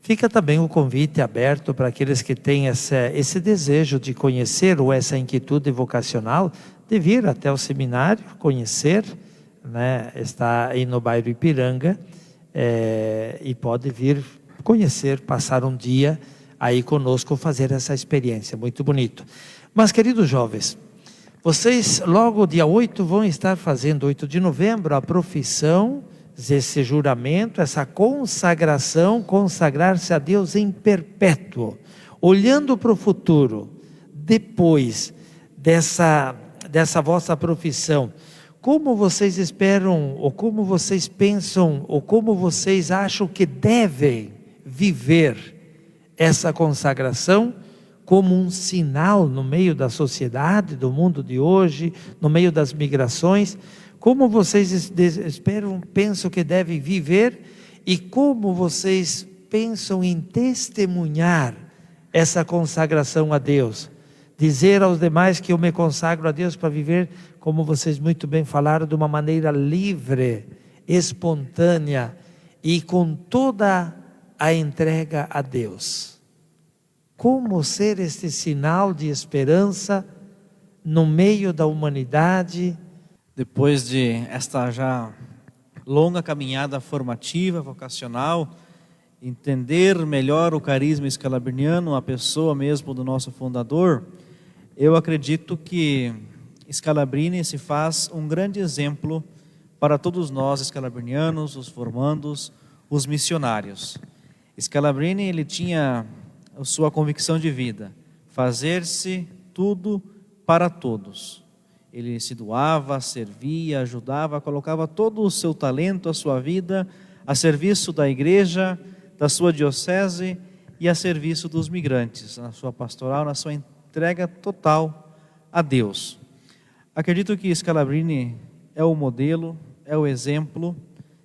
Fica também o convite aberto para aqueles que têm esse desejo de conhecer, ou essa inquietude vocacional, de vir até o seminário, conhecer, né? Está aí no bairro Ipiranga, e pode vir conhecer, passar um dia aí conosco, fazer essa experiência, muito bonito. Mas, queridos jovens, vocês logo dia 8 vão estar fazendo, 8 de novembro, a profissão, esse juramento, essa consagração, consagrar-se a Deus em perpétuo, olhando para o futuro, depois dessa vossa profissão. Como vocês esperam, ou como vocês pensam, ou como vocês acham que devem viver essa consagração como um sinal no meio da sociedade, do mundo de hoje, no meio das migrações? Como vocês esperam, pensam que devem viver, e como vocês pensam em testemunhar essa consagração a Deus? Dizer aos demais que eu me consagro a Deus para viver, como vocês muito bem falaram, de uma maneira livre, espontânea e com toda a entrega a Deus. Como ser este sinal de esperança no meio da humanidade? Depois de esta já longa caminhada formativa, vocacional, entender melhor o carisma escalabriniano, a pessoa mesmo do nosso fundador, eu acredito que Scalabrini se faz um grande exemplo para todos nós escalabrinianos, os formandos, os missionários. Scalabrini, ele tinha a sua convicção de vida, fazer-se tudo para todos. Ele se doava, servia, ajudava, colocava todo o seu talento, a sua vida, a serviço da igreja, da sua diocese e a serviço dos migrantes, na sua pastoral, na sua entrega total a Deus. Acredito que Scalabrini é o modelo, é o exemplo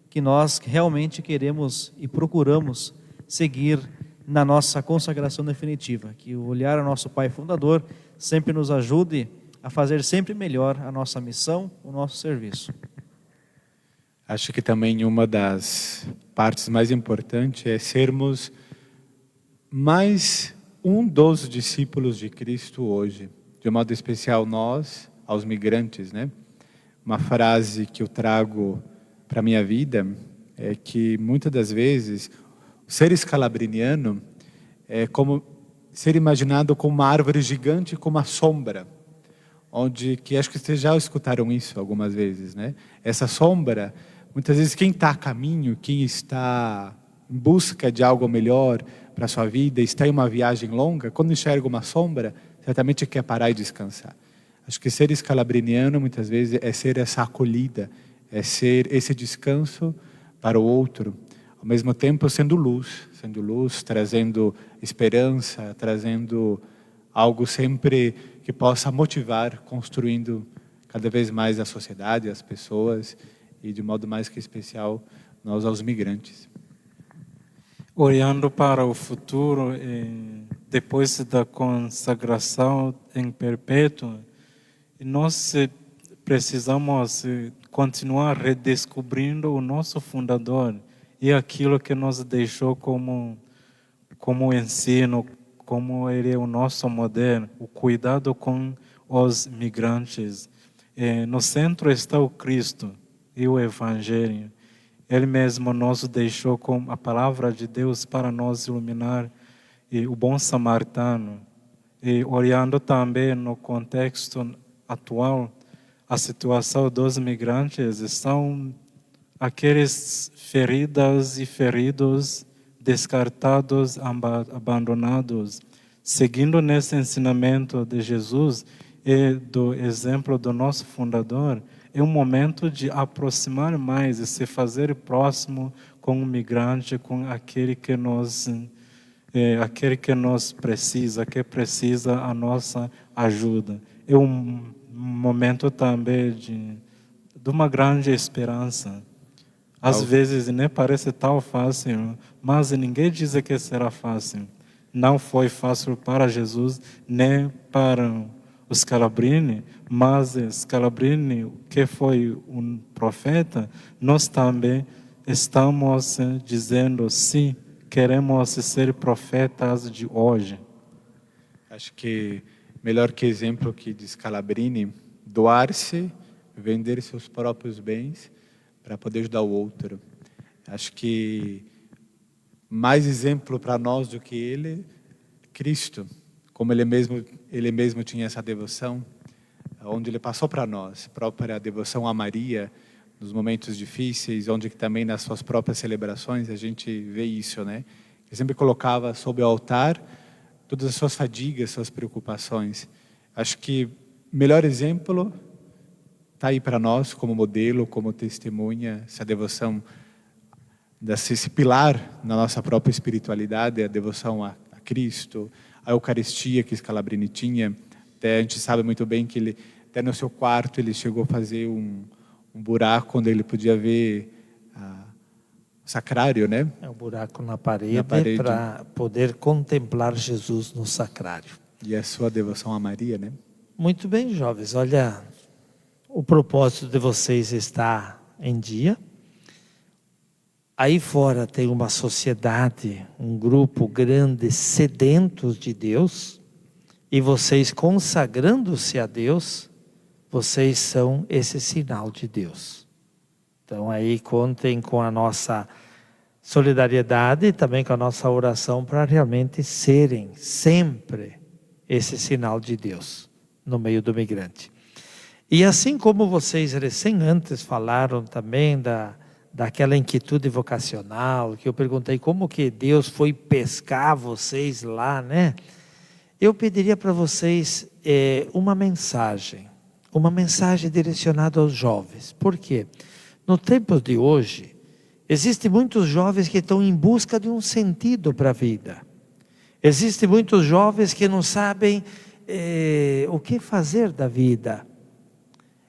que nós realmente queremos e procuramos seguir na nossa consagração definitiva. Que o olhar ao nosso Pai Fundador sempre nos ajude a fazer sempre melhor a nossa missão, o nosso serviço. Acho que também uma das partes mais importantes é sermos mais um dos discípulos de Cristo hoje. De modo especial nós, aos migrantes, né? Uma frase que eu trago para a minha vida é que muitas das vezes ser escalabriniano é como ser imaginado como uma árvore gigante com uma sombra, onde, que acho que vocês já escutaram isso algumas vezes, né? Essa sombra, muitas vezes quem está a caminho, quem está em busca de algo melhor para a sua vida, está em uma viagem longa, quando enxerga uma sombra, certamente quer parar e descansar. Acho que ser escalabriniano muitas vezes é ser essa acolhida, é ser esse descanso para o outro, ao mesmo tempo sendo luz, trazendo esperança, trazendo algo sempre que possa motivar, construindo cada vez mais a sociedade, as pessoas, e de modo mais que especial, nós aos migrantes. Olhando para o futuro, depois da consagração em perpétuo, nós precisamos continuar redescobrindo o nosso fundador e aquilo que nos deixou como ensino, como ele é o nosso modelo, o cuidado com os migrantes. No centro está o Cristo e o Evangelho. Ele mesmo nos deixou com a palavra de Deus para nos iluminar, e o bom samaritano. E olhando também no contexto atual, a situação dos migrantes são aqueles feridas e feridos, descartados, abandonados. Seguindo nesse ensinamento de Jesus e do exemplo do nosso fundador, é um momento de aproximar mais e se fazer próximo com o migrante, com aquele que nos aquele que nos precisa, que precisa a nossa ajuda. É um momento também de uma grande esperança. Às vezes nem parece tão fácil, mas ninguém diz que será fácil. Não foi fácil para Jesus, nem para o Scalabrini, mas Scalabrini, que foi um profeta, nós também estamos dizendo sim, queremos ser profetas de hoje. Acho que melhor que exemplo que de Scalabrini, doar-se, vender seus próprios bens para poder ajudar o outro. Acho que mais exemplo para nós do que ele, Cristo, como ele mesmo tinha essa devoção, onde ele passou para nós, própria devoção a Maria, nos momentos difíceis, onde também nas suas próprias celebrações a gente vê isso, né? Ele sempre colocava sob o altar todas as suas fadigas, suas preocupações. Acho que melhor exemplo está aí para nós, como modelo, como testemunha, essa devoção, esse pilar na nossa própria espiritualidade, a devoção a Cristo, a Eucaristia que Scalabrini tinha. Até a gente sabe muito bem que ele, até no seu quarto, ele chegou a fazer um buraco onde ele podia ver o sacrário, né? É um buraco na parede parede. para poder contemplar Jesus no sacrário. E a sua devoção a Maria, né? Muito bem, jovens. Olha, o propósito de vocês está em dia. Aí fora tem uma sociedade, um grupo grande sedentos de Deus, e vocês consagrando-se a Deus, vocês são esse sinal de Deus. Então aí contem com a nossa solidariedade e também com a nossa oração para realmente serem sempre esse sinal de Deus no meio do migrante. E assim como vocês recém antes falaram também daquela inquietude vocacional, que eu perguntei como que Deus foi pescar vocês lá, né? Eu pediria para vocês uma mensagem direcionada aos jovens. Por quê? No tempo de hoje, existem muitos jovens que estão em busca de um sentido para a vida. Existem muitos jovens que não sabem o que fazer da vida.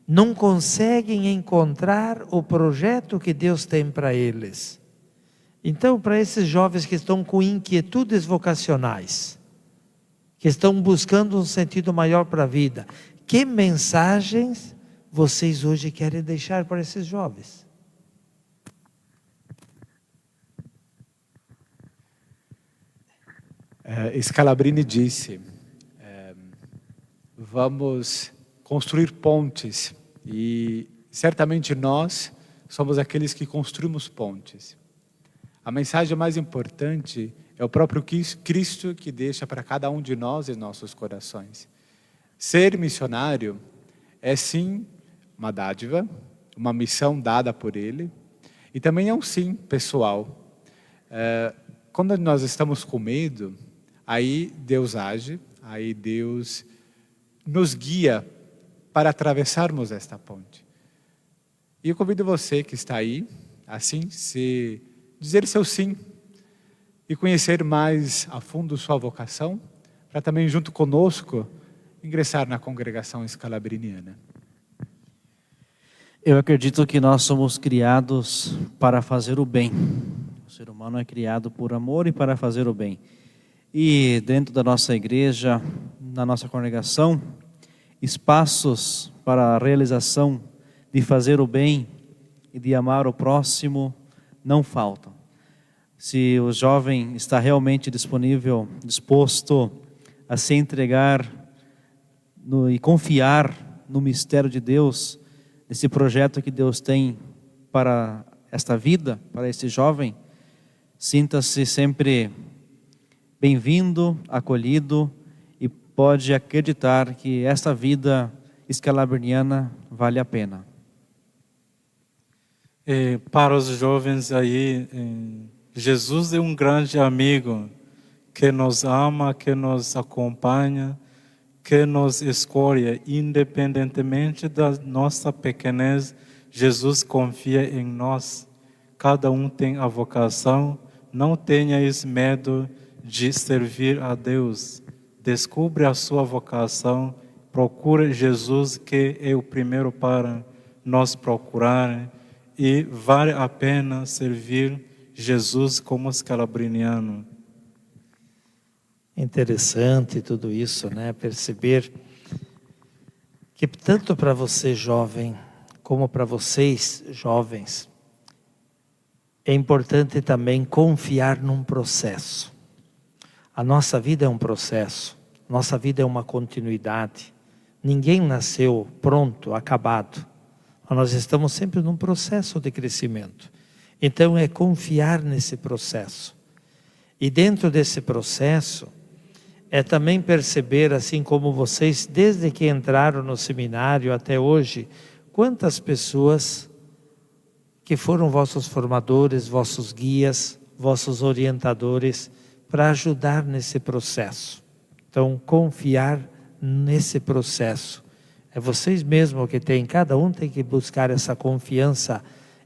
Não conseguem encontrar o projeto que Deus tem para eles. Então, para esses jovens que estão com inquietudes vocacionais, que estão buscando um sentido maior para a vida, que mensagens vocês hoje querem deixar para esses jovens? Scalabrini disse, vamos construir pontes, e certamente nós somos aqueles que construímos pontes. A mensagem mais importante é o próprio Cristo que deixa para cada um de nós em nossos corações. Ser missionário é sim uma dádiva, uma missão dada por Ele, e também é um sim pessoal. Quando nós estamos com medo, aí Deus age, aí Deus nos guia para atravessarmos esta ponte. E eu convido você que está aí, assim, dizer seu sim e conhecer mais a fundo sua vocação, para também junto conosco ingressar na congregação scalabriniana. Eu acredito que nós somos criados para fazer o bem. O ser humano é criado por amor e para fazer o bem. E dentro da nossa igreja, na nossa congregação, espaços para a realização de fazer o bem e de amar o próximo não faltam. Se o jovem está realmente disposto a se entregar e confiar no mistério de Deus, nesse projeto que Deus tem para esta vida, para esse jovem, sinta-se sempre bem-vindo, acolhido, e pode acreditar que esta vida scalabriniana vale a pena. Para os jovens aí, Jesus é um grande amigo que nos ama, que nos acompanha, que nos escolhe, independentemente da nossa pequenez. Jesus confia em nós. Cada um tem a vocação. Não tenha esse medo de servir a Deus. Descubra a sua vocação, procure Jesus, que é o primeiro para nós procurar, e vale a pena servir Jesus como scalabriniano. Interessante tudo isso, né? Perceber que tanto para você jovem, como para vocês jovens, é importante também confiar num processo. A nossa vida é um processo, nossa vida é uma continuidade. Ninguém nasceu pronto, acabado. Nós estamos sempre num processo de crescimento. Então é confiar nesse processo. E dentro desse processo, é também perceber, assim como vocês, desde que entraram no seminário até hoje, quantas pessoas que foram vossos formadores, vossos guias, vossos orientadores, para ajudar nesse processo. Então, confiar nesse processo. É vocês mesmos que têm, cada um tem que buscar essa confiança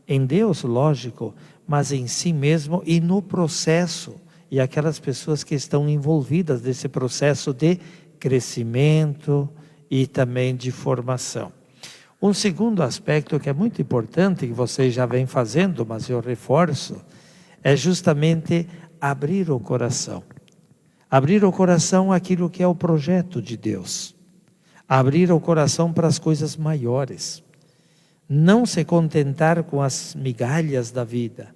em Deus, lógico, mas em si mesmo e no processo. E aquelas pessoas que estão envolvidas nesse processo de crescimento e também de formação. Um segundo aspecto que é muito importante, que vocês já vêm fazendo, mas eu reforço, é justamente abrir o coração. Abrir o coração àquilo que é o projeto de Deus. Abrir o coração para as coisas maiores. Não se contentar com as migalhas da vida,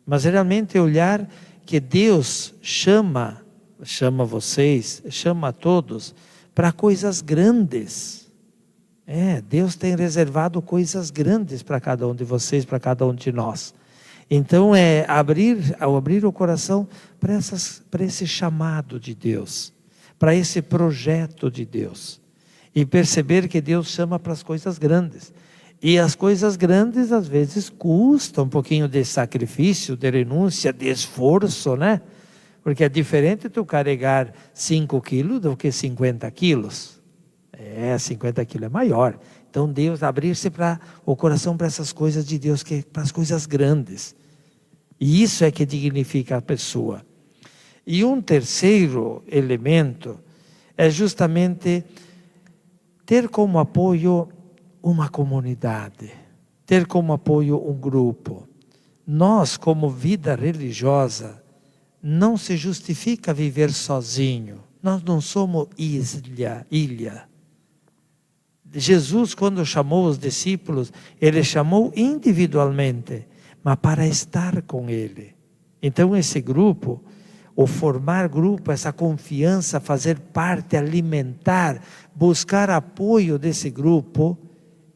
mas realmente olhar que Deus chama vocês, chama a todos para coisas grandes. Deus tem reservado coisas grandes para cada um de vocês, para cada um de nós. Então ao abrir o coração para esse chamado de Deus, para esse projeto de Deus, e perceber que Deus chama para as coisas grandes. E as coisas grandes às vezes custam um pouquinho de sacrifício, de renúncia, de esforço, né? Porque é diferente tu carregar 5 quilos do que 50 quilos. 50 quilos é maior. Então Deus abrir-se para o coração para essas coisas de Deus, para as coisas grandes. E isso é que dignifica a pessoa. E um terceiro elemento é justamente ter como apoio uma comunidade, ter como apoio um grupo. Nós, como vida religiosa, não se justifica viver sozinho. Nós não somos ilha. Jesus, quando chamou os discípulos, Ele chamou individualmente, mas para estar com Ele. Então esse grupo, o formar grupo, essa confiança, fazer parte, alimentar, buscar apoio desse grupo,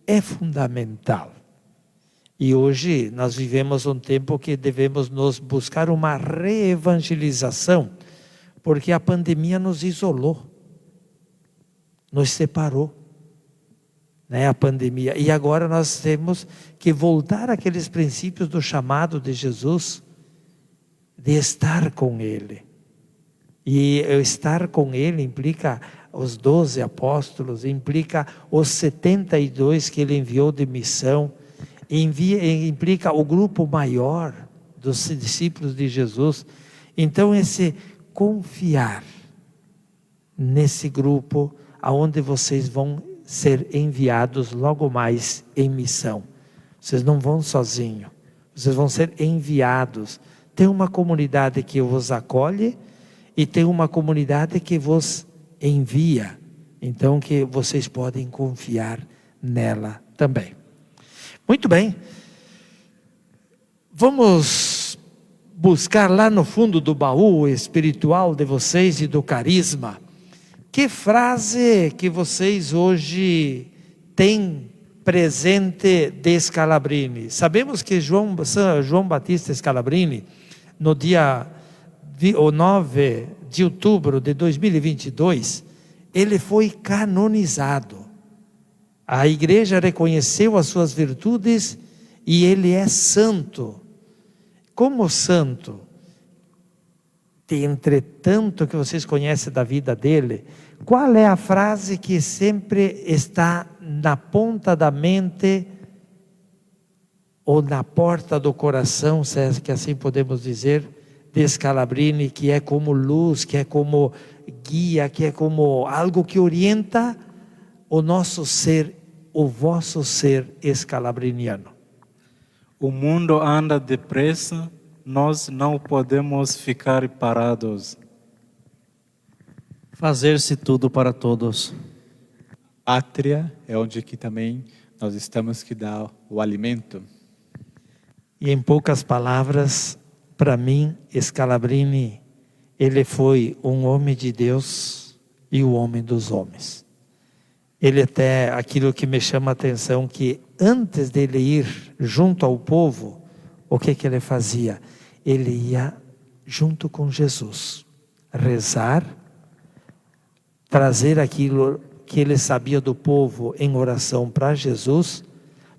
é fundamental. E hoje nós vivemos um tempo que devemos nos buscar uma reevangelização, porque a pandemia nos isolou, nos separou, né, a pandemia. E agora nós temos que voltar àqueles princípios do chamado de Jesus, de estar com Ele. E estar com Ele implica os 12 apóstolos, implica os 72 que Ele enviou de missão, implica o grupo maior dos discípulos de Jesus. Então esse confiar nesse grupo, aonde vocês vão ser enviados logo mais em missão. Vocês não vão sozinhos, vocês vão ser enviados. Tem uma comunidade que vos acolhe e tem uma comunidade que vos envia. Então que vocês podem confiar nela também. Muito bem. Vamos buscar lá no fundo do baú espiritual de vocês e do carisma. Que frase que vocês hoje têm presente de Scalabrini? Sabemos que João Batista Scalabrini, no dia 9 de outubro de 2022, ele foi canonizado. A igreja reconheceu as suas virtudes e ele é santo. Como santo, entretanto que vocês conhecem da vida dele, qual é a frase que sempre está na ponta da mente ou na porta do coração, se é que assim podemos dizer, de Scalabrini, que é como luz, que é como guia, que é como algo que orienta o nosso ser, o vosso ser escalabriniano. O mundo anda depressa, nós não podemos ficar parados. Fazer-se tudo para todos. Pátria é onde que também nós estamos que dá o alimento. E em poucas palavras, para mim, Scalabrini, ele foi um homem de Deus e o homem dos homens. Ele até, aquilo que me chama a atenção, que antes dele ir junto ao povo, o que ele fazia? Ele ia junto com Jesus, rezar, trazer aquilo que ele sabia do povo em oração para Jesus,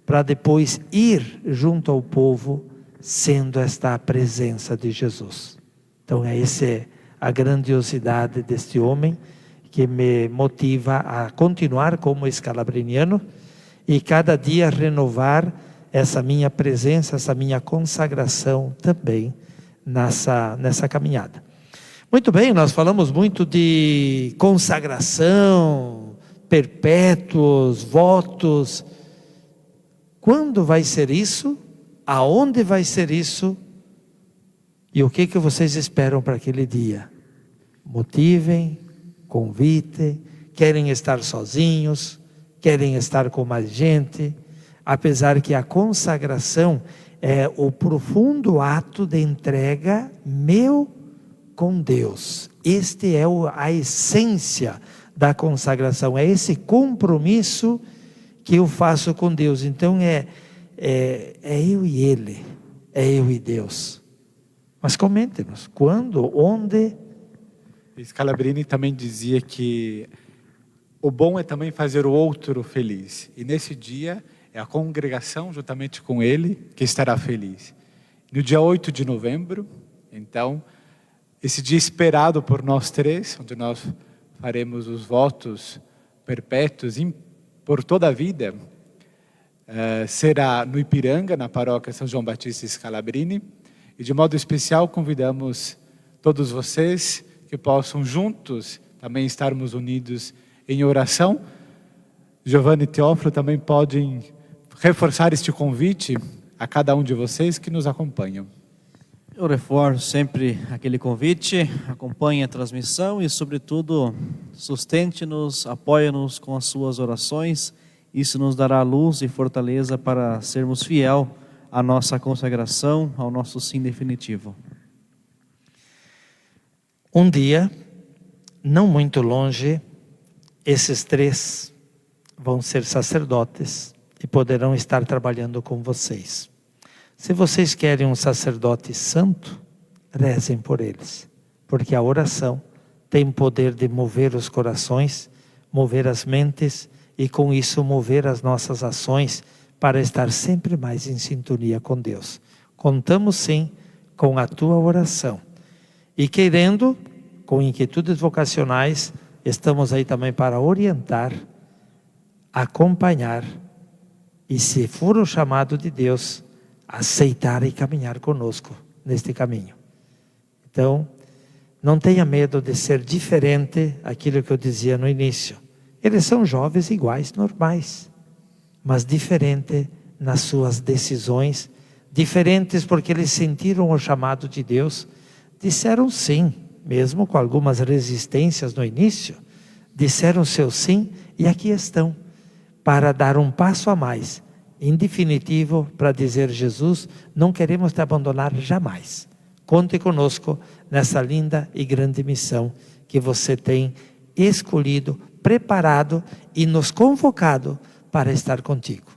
para depois ir junto ao povo, sendo esta a presença de Jesus. Então essa é a grandiosidade deste homem, que me motiva a continuar como escalabriniano e cada dia renovar essa minha presença, essa minha consagração também nessa caminhada. Muito bem, nós falamos muito de consagração, perpétuos, votos. Quando vai ser isso? Aonde vai ser isso? E o que vocês esperam para aquele dia? Motivem, convitem, querem estar sozinhos, querem estar com mais gente, apesar que a consagração é o profundo ato de entrega meu com Deus. Este é a essência da consagração, é esse compromisso que eu faço com Deus. Então é eu e Ele, é eu e Deus. Mas comente-nos, quando, onde? Scalabrini também dizia que o bom é também fazer o outro feliz. E nesse dia é a congregação, juntamente com ele, que estará feliz. No dia 8 de novembro, então, esse dia esperado por nós três, onde nós faremos os votos perpétuos por toda a vida, será no Ipiranga, na paróquia São João Batista Scalabrini. E de modo especial convidamos todos vocês que possam juntos também estarmos unidos em oração. Giovanni e Teófilo também podem reforçar este convite a cada um de vocês que nos acompanham. Eu reforço sempre aquele convite, acompanhe a transmissão e, sobretudo, sustente-nos, apoie-nos com as suas orações. Isso nos dará luz e fortaleza para sermos fiel à nossa consagração, ao nosso sim definitivo. Um dia, não muito longe, esses três vão ser sacerdotes e poderão estar trabalhando com vocês. Se vocês querem um sacerdote santo, rezem por eles, porque a oração tem poder de mover os corações, mover as mentes e com isso mover as nossas ações para estar sempre mais em sintonia com Deus. Contamos sim com a tua oração e querendo, com inquietudes vocacionais, estamos aí também para orientar, acompanhar e, se for o chamado de Deus, aceitar e caminhar conosco neste caminho. Então, não tenha medo de ser diferente, aquilo que eu dizia no início. Eles são jovens iguais, normais, mas diferente nas suas decisões, diferentes porque eles sentiram o chamado de Deus, disseram sim, mesmo com algumas resistências no início, disseram seu sim e aqui estão, para dar um passo a mais, em definitivo, para dizer: Jesus, não queremos te abandonar jamais. Conte conosco nessa linda e grande missão que você tem escolhido, preparado e nos convocado para estar contigo.